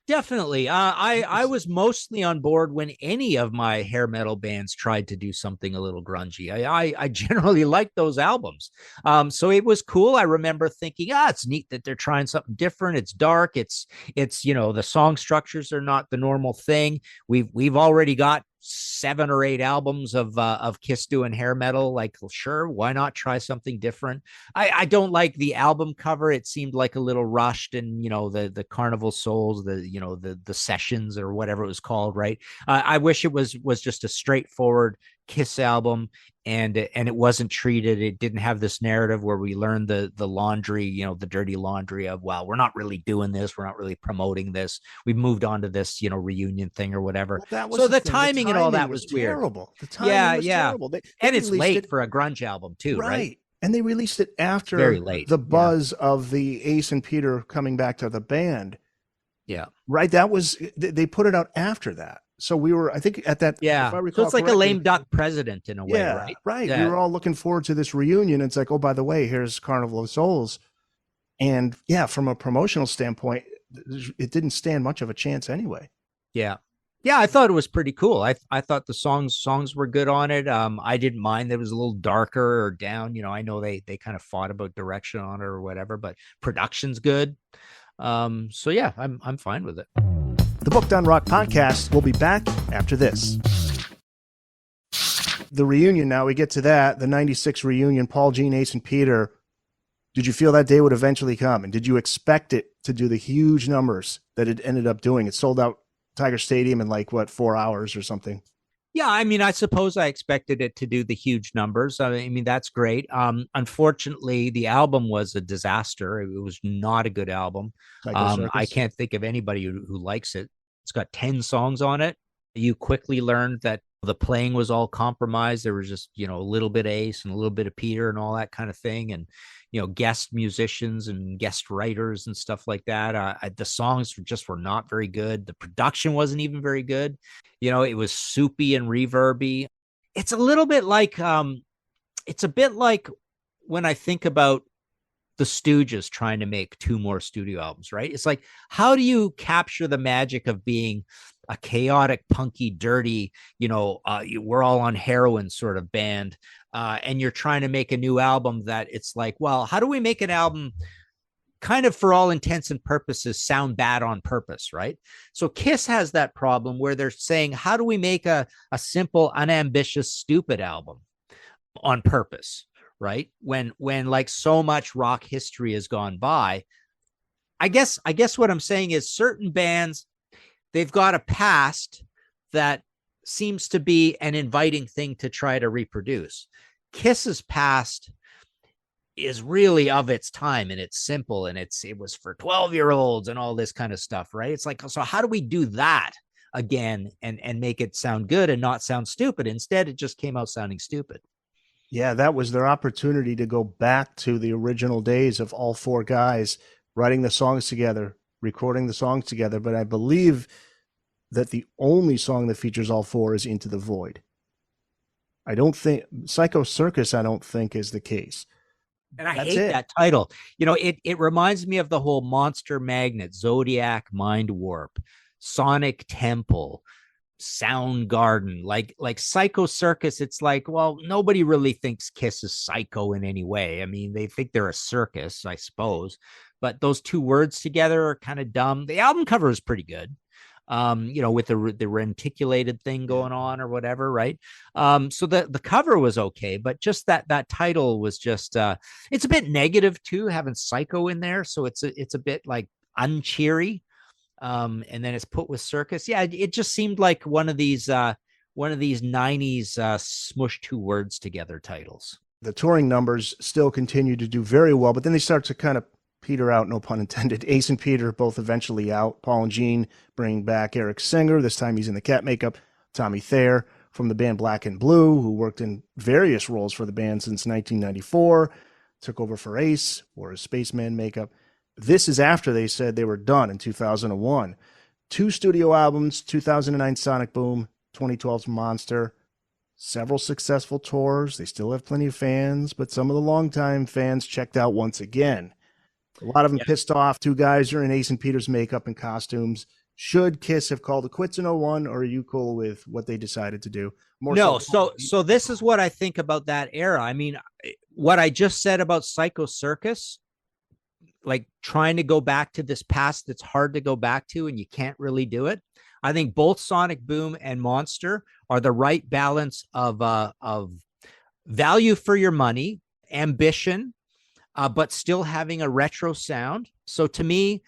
Definitely. I was mostly on board when any of my hair metal bands tried to do something a little grungy. I generally like those albums. So it was cool. I remember thinking, it's neat that they're trying something different. It's dark. It's the song structures are not the normal thing. We've already got 7 or 8 albums of Kiss doing hair metal. Like, sure, why not try something different? I don't like the album cover. It seemed like a little rushed, and the Carnival Souls, the sessions or whatever it was called, right? I wish it was just a straightforward Kiss album, and it wasn't treated. It didn't have this narrative where we learned the laundry, the dirty laundry of, well, we're not really doing this, we're not really promoting this. We've moved on to this, reunion thing or whatever. Well, so the timing and all that was weird. Terrible. The timing was terrible. And it's late for a grunge album too, right? And they released it after very late. The buzz of the Ace and Peter coming back to the band. Yeah. Right. That was, they put it out after that. So we were, I think, at that. Yeah. If I recall so it's like a lame duck president in a way, right? Right. Yeah. We were all looking forward to this reunion. It's like, oh, by the way, here's Carnival of Souls. And yeah, from a promotional standpoint, it didn't stand much of a chance anyway. Yeah. Yeah, I thought it was pretty cool. I thought the songs were good on it. I didn't mind that it was a little darker or down. I know they kind of fought about direction on it or whatever, but production's good. So yeah, I'm fine with it. The Booked on Rock podcast will be back after this. The reunion, now we get to that, the 96 reunion, Paul, Gene, Ace, and Peter. Did you feel that day would eventually come? And did you expect it to do the huge numbers that it ended up doing? It sold out Tiger Stadium in 4 hours or something. Yeah, I mean, I suppose I expected it to do the huge numbers. I mean, that's great. Unfortunately, the album was a disaster. It was not a good album. I can't think of anybody who likes it. It's got 10 songs on it. You quickly learned that the playing was all compromised. There was just, a little bit of Ace and a little bit of Peter and all that kind of thing. And, guest musicians and guest writers and stuff like that. The songs were not very good. The production wasn't even very good. It was soupy and reverby. It's a little bit like, when I think about the Stooges trying to make 2 more studio albums, right? It's like, how do you capture the magic of being a chaotic, punky, dirty, we're all on heroin sort of band, and you're trying to make a new album that it's like, well, how do we make an album kind of, for all intents and purposes, sound bad on purpose, right? So Kiss has that problem where they're saying, how do we make a simple, unambitious, stupid album on purpose? Right. When like so much rock history has gone by, I guess what I'm saying is certain bands, they've got a past that seems to be an inviting thing to try to reproduce. Kiss's past is really of its time, and it's simple, and it was for 12-year-olds and all this kind of stuff. Right. It's like, so how do we do that again and make it sound good and not sound stupid? Instead, it just came out sounding stupid. Yeah, that was their opportunity to go back to the original days of all 4 guys writing the songs together, recording the songs together. But I believe that the only song that features all 4 is Into the Void. I don't think Psycho Circus, I don't think, is the case. And I hate that title. It reminds me of the whole Monster Magnet, Zodiac, Mind Warp, Sonic Temple, Soundgarden, like Psycho Circus. It's like, well, nobody really thinks Kiss is psycho in any way. I mean, they think they're a circus, I suppose, but those 2 words together are kind of dumb. The album cover is pretty good, with the reticulated thing going on or whatever, right? So the cover was okay, but just that title was just it's a bit negative too, having psycho in there, so it's a bit like uncheery. And then it's put with circus. Yeah, it just seemed like one of these 90s smush 2 words together titles. The touring numbers still continue to do very well, but then they start to kind of Peter out, no pun intended. Ace and Peter both eventually out. Paul and Gene bring back Eric Singer. This time he's in the cat makeup. Tommy Thayer from the band Black and Blue, who worked in various roles for the band since 1994, took over for Ace, wore his spaceman makeup. This is after they said they were done in 2001. 2 studio albums, 2009 Sonic Boom, 2012's Monster, several successful tours. They still have plenty of fans, but some of the longtime fans checked out once again. A lot of them pissed off. 2 guys are in Ace and Peter's makeup and costumes. Should Kiss have called it quits in 01, or are you cool with what they decided to do? So this is what I think about that era. I mean, what I just said about Psycho Circus, like trying to go back to this past that's hard to go back to and you can't really do it. I think both Sonic Boom and Monster are the right balance of value for your money, ambition, but still having a retro sound. So to me,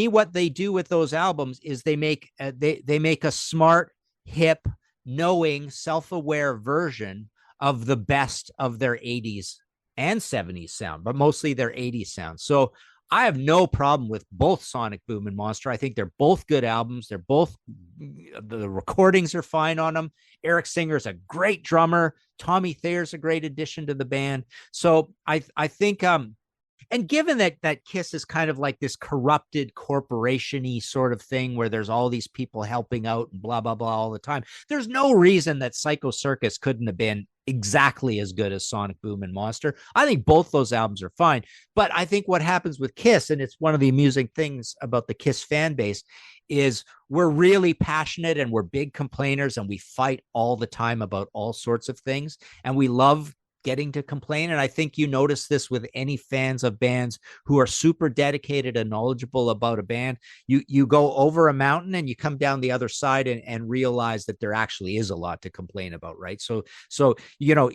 what they do with those albums is they make a smart, hip, knowing, self-aware version of the best of their 80s and 70s sound, but mostly their 80s sound. So I have no problem with both Sonic Boom and Monster. I think they're both good albums. They're both, the recordings are fine on them. Eric Singer's a great drummer. Tommy Thayer's a great addition to the band. So I think, and given that Kiss is kind of like this corrupted corporation-y sort of thing where there's all these people helping out and blah, blah, blah all the time, there's no reason that Psycho Circus couldn't have been exactly as good as Sonic Boom and Monster. I think both those albums are fine. But I think what happens with Kiss, and it's one of the amusing things about the Kiss fan base, is we're really passionate and we're big complainers and we fight all the time about all sorts of things. And we love getting to complain. And I think you notice this with any fans of bands who are super dedicated and knowledgeable about a band. You go over a mountain and you come down the other side and realize that there actually is a lot to complain about, right? So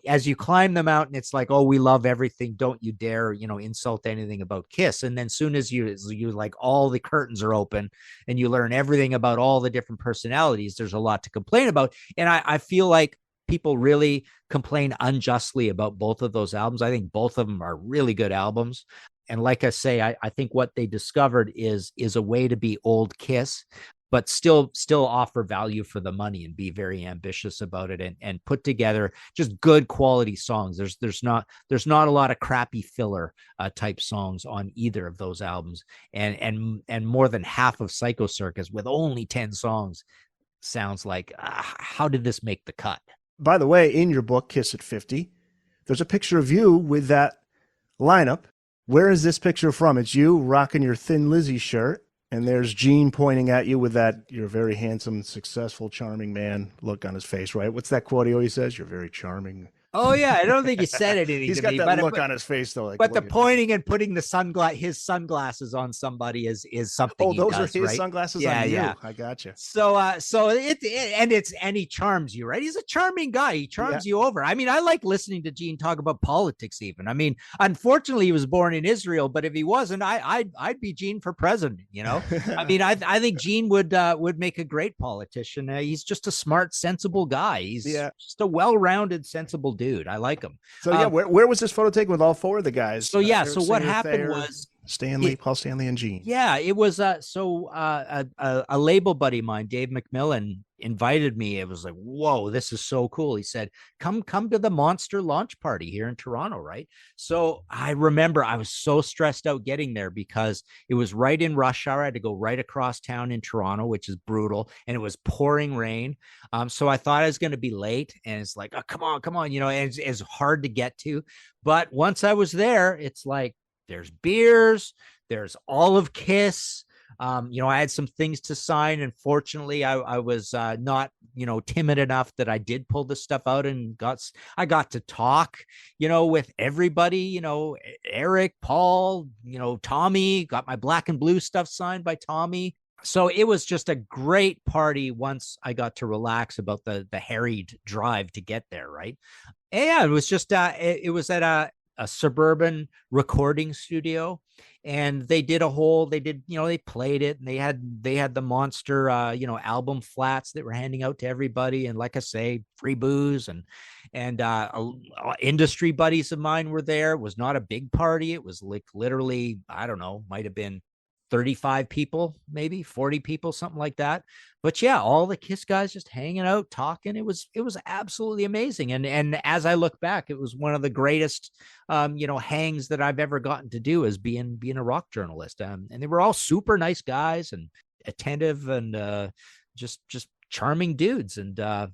as you climb the mountain, it's like, oh, we love everything. Don't you dare, insult anything about Kiss. And then soon as you like all the curtains are open and you learn everything about all the different personalities, there's a lot to complain about. And I feel like people really complain unjustly about both of those albums. I think both of them are really good albums. And like I say, I think what they discovered is a way to be old Kiss, but still offer value for the money and be very ambitious about it and put together just good quality songs. There's not a lot of crappy filler type songs on either of those albums. And more than half of Psycho Circus with only 10 songs sounds like, how did this make the cut? By the way, in your book, Kiss at 50, there's a picture of you with that lineup. Where is this picture from? It's you rocking your Thin Lizzy shirt, and there's Gene pointing at you with that, you're a very handsome, successful, charming man look on his face, right? What's that quote he always says? You're very charming. Oh, yeah. I don't think he said anything. He's to got me, that look on his face, though. Like, but the pointing and putting his sunglasses on somebody is something. Oh, those he does, are his right? sunglasses on you. Yeah. I got you. So he charms you, right? He's a charming guy. He charms you over. I mean, I like listening to Gene talk about politics even. I mean, unfortunately, he was born in Israel, but if he wasn't, I'd be Gene for president, I mean, I think Gene would make a great politician. He's just a smart, sensible guy. He's just a well-rounded, sensible dude. I like him. So where was this photo taken with all 4 of the guys? So so what happened was Paul Stanley and Gene. Yeah, it was a label buddy of mine, Dave McMillan, invited me. It was like, whoa, this is so cool. He said, come to the Monster launch party here in Toronto, right? So I remember I was so stressed out getting there because it was right in rush hour. I had to go right across town in Toronto, which is brutal, and it was pouring rain. So I thought I was going to be late, and it's like, oh, come on, and it's hard to get to. But once I was there, it's like, there's beers, there's all of Kiss. I had some things to sign, and fortunately I was not, timid enough that I did pull the stuff out and I got to talk, with everybody, Eric, Paul, Tommy, got my Black and Blue stuff signed by Tommy. So it was just a great party once I got to relax about the harried drive to get there. Right. And yeah, it was just, it was at a suburban recording studio, and they did, they played it, and they had the monster, album flats that were handing out to everybody. And like I say, free booze, and industry buddies of mine were there. It was not a big party. It was like literally, I don't know, might've been 35 people, maybe 40 people, something like that. But yeah, all the Kiss guys just hanging out, talking. It was absolutely amazing. And as I look back, it was one of the greatest, hangs that I've ever gotten to do as being a rock journalist. And they were all super nice guys and attentive and just charming dudes. And I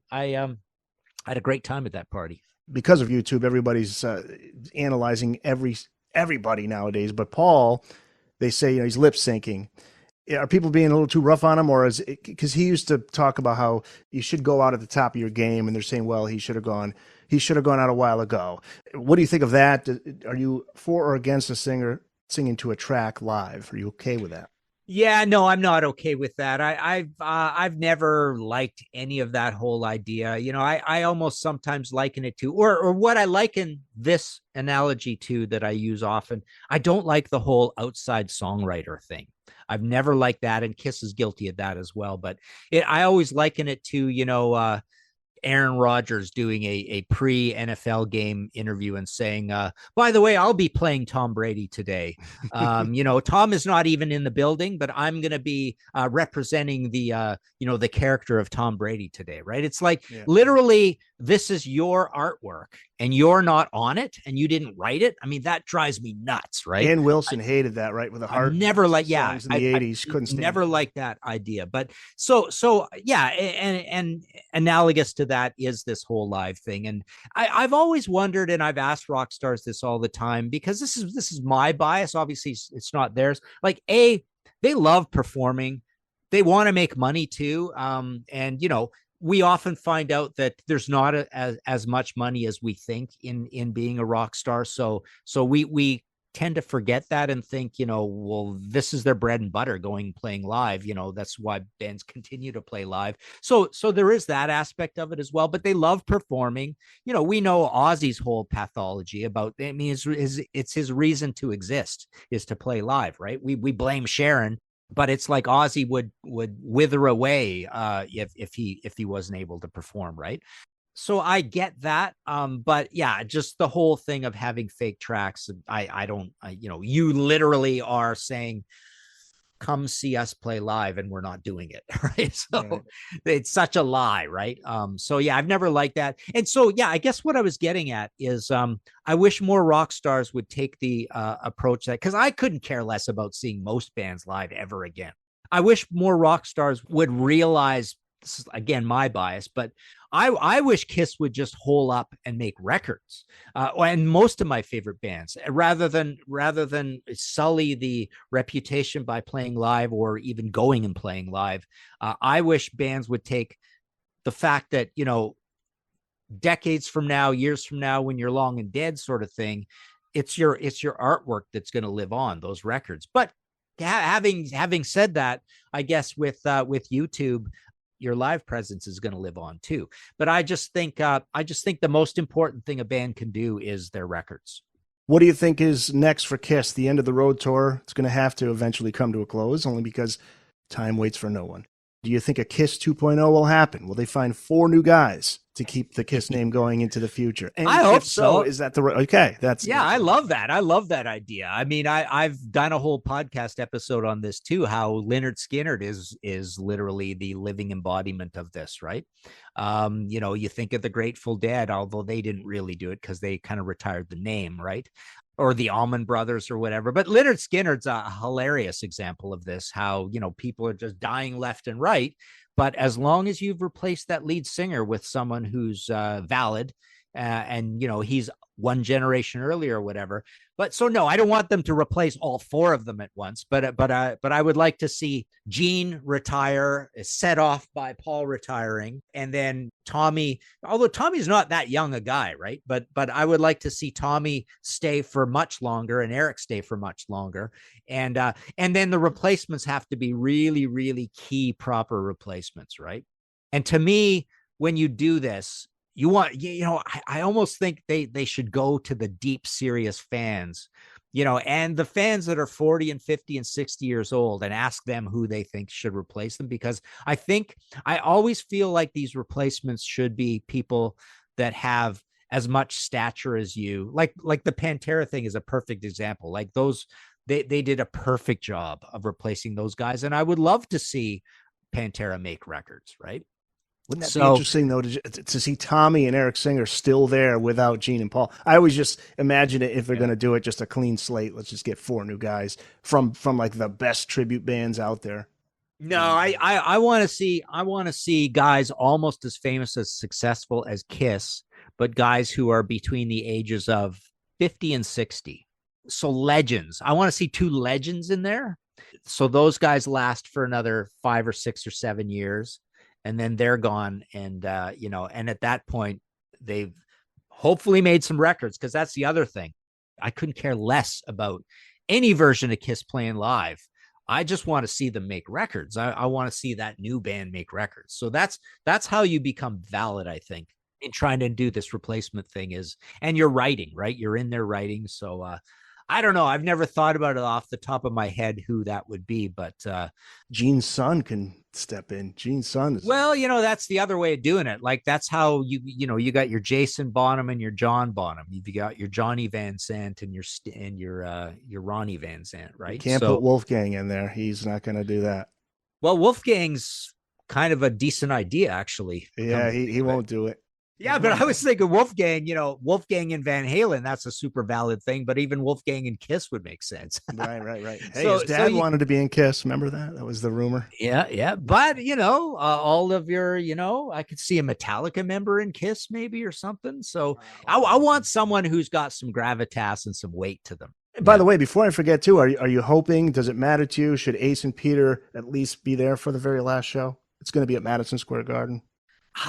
had a great time at that party. Because of YouTube, everybody's analyzing everybody nowadays. But Paul, they say, he's lip syncing. Are people being a little too rough on him, or is it because he used to talk about how you should go out at the top of your game, and they're saying, well, he should have gone out a while ago. What do you think of that? Are you for or against a singer singing to a track live? Are you okay with that? Yeah, no, I'm not okay with that. I've never liked any of that whole idea. I almost sometimes liken it to, or what I liken this analogy to that I use often. I don't like the whole outside songwriter thing. I've never liked that, and Kiss is guilty of that as well. But I always liken it to, Aaron Rodgers doing a pre-NFL game interview and saying, by the way, I'll be playing Tom Brady today. Tom is not even in the building, but I'm going to be representing the character of Tom Brady today. Right. It's like literally, this is your artwork and you're not on it and you didn't write it. I mean, that drives me nuts. Right. And Wilson hated that, right? With the heart. Never like, in the 80s, couldn't stand never liked that idea. But so yeah. And analogous to that is this whole live thing. And I've always wondered, and I've asked rock stars this all the time, because this is my bias. Obviously it's not theirs. Like, they love performing. They want to make money too. And we often find out that there's not as much money as we think in being a rock star. So we tend to forget that and think, well, this is their bread and butter, playing live. That's why bands continue to play live. So there is that aspect of it as well, but they love performing. We know Ozzy's whole pathology about, I mean, it's his reason to exist is to play live, right? We blame Sharon, but it's like Ozzy would wither away if he wasn't able to perform, right? So I get that. But yeah, just the whole thing of having fake tracks. You literally are saying, come see us play live, and we're not doing it. Right. So It's such a lie. Right. So yeah, I've never liked that. And so, yeah, I guess what I was getting at is, I wish more rock stars would take the approach that, because I couldn't care less about seeing most bands live ever again. I wish more rock stars would realize, this is again my bias, but I wish Kiss would just hole up and make records, and most of my favorite bands, rather than sully the reputation by playing live or even going and playing live. I wish bands would take the fact that, decades from now, years from now, when you're long and dead, sort of thing, it's your artwork that's going to live on, those records. But having said that, I guess with YouTube, your live presence is going to live on too. But I just think the most important thing a band can do is their records. What do you think is next for Kiss? The end of the road tour, it's going to have to eventually come to a close, only because time waits for no one. Do you think a Kiss 2.0 will happen? Will they find 4 new guys to keep the Kiss name going into the future? And I hope so. Is that the right? Okay, I love that. I love that idea. I mean, I've done a whole podcast episode on this too, how Lynyrd Skynyrd is literally the living embodiment of this, right? You think of the Grateful Dead, although they didn't really do it because they kind of retired the name, right? Or the Allman Brothers or whatever. But Lynyrd Skynyrd's a hilarious example of this, how, people are just dying left and right. But as long as you've replaced that lead singer with someone who's valid, and, he's one generation earlier or whatever. But so, no, I don't want them to replace all 4 of them at once. But I would like to see Gene retire, set off by Paul retiring, and then Tommy, although Tommy's not that young a guy, right? But I would like to see Tommy stay for much longer and Eric stay for much longer. And then the replacements have to be really, really key, proper replacements, right? And to me, when you do this, you want, I almost think they should go to the deep, serious fans, and the fans that are 40 and 50 and 60 years old, and ask them who they think should replace them. Because I always feel like these replacements should be people that have as much stature as you. Like the Pantera thing is a perfect example. Like those, they did a perfect job of replacing those guys. And I would love to see Pantera make records, right? Wouldn't that be interesting, though, to see Tommy and Eric Singer still there without Gene and Paul? I always just imagine it, if they're going to do it, just a clean slate. Let's just get 4 new guys from like the best tribute bands out there. No, I want to see guys almost as famous as successful as Kiss, but guys who are between the ages of 50 and 60. So legends. I want to see 2 legends in there. So those guys last for another 5 or 6 or 7 years. And then they're gone. And, and at that point, they've hopefully made some records, because that's the other thing. I couldn't care less about any version of Kiss playing live. I just want to see them make records. I want to see that new band make records. So that's how you become valid, I think, in trying to do this replacement thing is, and you're writing, right? You're in there writing. So, I don't know. I've never thought about it off the top of my head who that would be, but Gene's son can step in. Gene's son is that's the other way of doing it. Like that's how you got your Jason Bonham and your John Bonham. You've got your Johnny Van Sant and your Ronnie Van Sant, right? You can't put Wolfgang in there. He's not going to do that. Well, Wolfgang's kind of a decent idea, actually. Yeah, he won't do it. Yeah, but I was thinking Wolfgang, Wolfgang and Van Halen, that's a super valid thing, but even Wolfgang and Kiss would make sense. Right. Hey, his dad wanted to be in Kiss. Remember that? That was the rumor. Yeah. But, all of your, I could see a Metallica member in Kiss maybe or something. So I want someone who's got some gravitas and some weight to them. By the way, before I forget too, are you hoping, does it matter to you? Should Ace and Peter at least be there for the very last show? It's going to be at Madison Square Garden.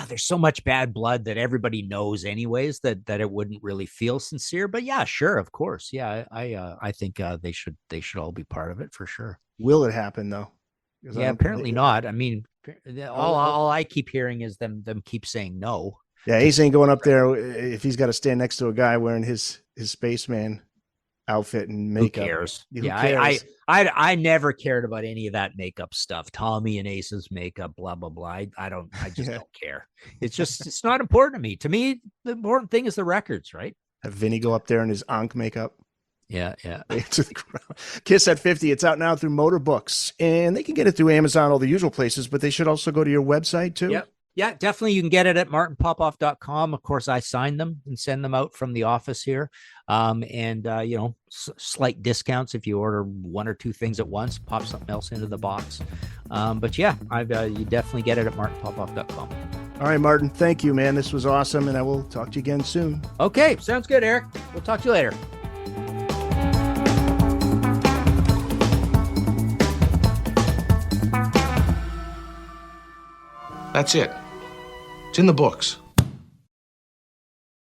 There's so much bad blood that everybody knows anyways that it wouldn't really feel sincere, but yeah, sure. Of course. Yeah. I think they should all be part of it for sure. Will it happen though? Yeah, apparently not. I mean, all I keep hearing is them keep saying no. Yeah. Ace ain't going up there if he's got to stand next to a guy wearing his spaceman outfit and makeup. Who cares? Who cares? I never cared about any of that makeup stuff. Tommy and Ace's makeup, blah blah blah. I just don't care. It's not important to me. To me, the important thing is the records, right? Have Vinny go up there in his Ankh makeup. Yeah. Kiss at 50. It's out now through Motorbooks, and they can get it through Amazon, all the usual places, but they should also go to your website too. Yep. Yeah, definitely. You can get it at martinpopoff.com. Of course, I sign them and send them out from the office here. Slight discounts if you order 1 or 2 things at once, pop something else into the box. But yeah, you definitely get it at martinpopoff.com. All right, Martin, thank you, man. This was awesome, and I will talk to you again soon. Okay, sounds good, Eric. We'll talk to you later. That's it. It's in the books.